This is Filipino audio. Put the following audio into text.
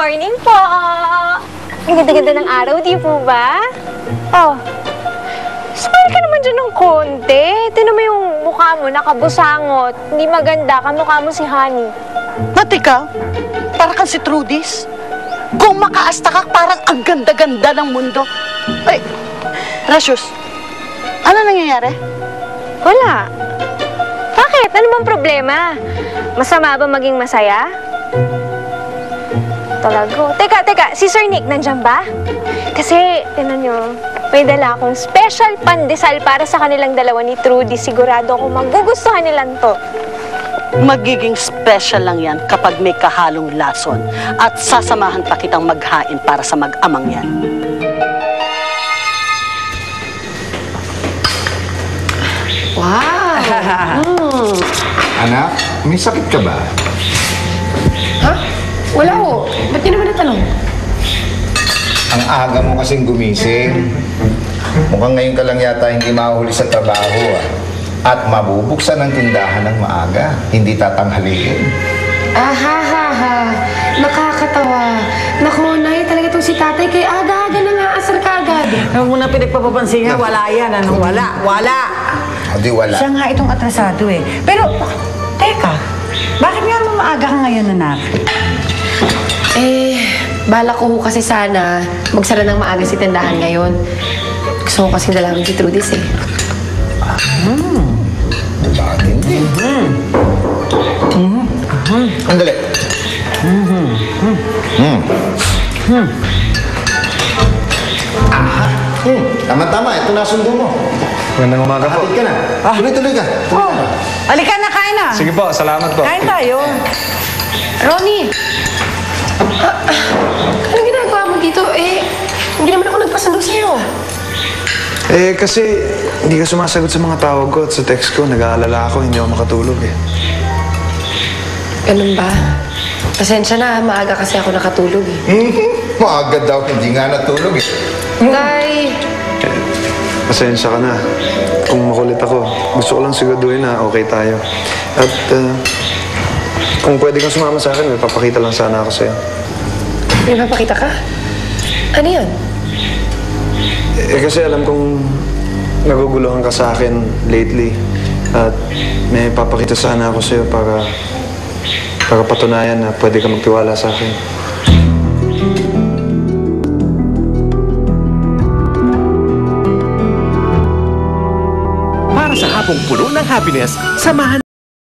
morning po! Ang ganda-ganda ng araw, di po ba? Oh, smile ka naman dyan ng konti. Tinan mo yung mukha mo, nakabusangot. Hindi maganda, kamukha mo si Honey. Ba't ikaw? Para kang si Trudis? Kung makaasta ka, parang ang ganda-ganda ng mundo. Ay, Precious, ano nangyayari? Wala. Bakit? Ano bang problema? Masama ba maging masaya? Talaga. Teka, si Sir Nick, nandyan ba? Kasi, tinan nyo, may dala akong special pandesal para sa kanilang dalawa ni Trudy. Sigurado ako magugustuhan nilang to. Magiging special lang yan kapag may kahalong lason at sasamahan pa kitang maghain para sa mag-amang yan. Wow! Anak, may sakit ka ba? Ha? Wala ho. Ba't yun naman natanong? Ang aga mo kasing gumising. Mukhang ngayon ka lang yata hindi mahuli sa trabaho At mabubuksan ang tindahan ng maaga, hindi tatanghaliin. Nakakatawa. Naku, Nay, talaga itong si tatay kay aga-aga na nga asar ka agad. Huwag mo na pinagpapapansin nga, wala yan. Anong wala? Wala! O di wala. Siya nga itong atrasado eh. Pero, teka, bakit nga mo maaga ka ngayon, anak? Bala ko kasi sana magsara ng maaga si tindahan ngayon. Gusto ko kasing dalawin si Trudis eh. Bakit hindi? Andali. Tama-tama, ito na sundo mo. Magandang umaga po. Hatid ka na. Tuloy-tuloy ka. Oh, halika na, kain na. Sige po, salamat po. Kain tayo. Ronnie! Anong ginagawa mo dito? Hindi naman ako nagpasundo sa'yo. Kasi hindi ka sumasagot sa mga tawag ko at sa text ko. Nag-aalala ako, hindi ako makatulog Ganun ba? Pasensya na, maaga kasi ako nakatulog Maaga daw, hindi nga natulog Tay! Pasensya ka na. Kung makulit ako, gusto ko lang siguraduhin na okay tayo. At kung pwede kang sumama sa akin, may papakita lang sana ako sa'yo. May papakita ka? Ano yun? Kasi alam kong naguguluhan ka sa akin lately. At may papakita sana ako sa'yo para patunayan na pwede ka magtiwala sa akin. Para sa hapong puno ng happiness, samahan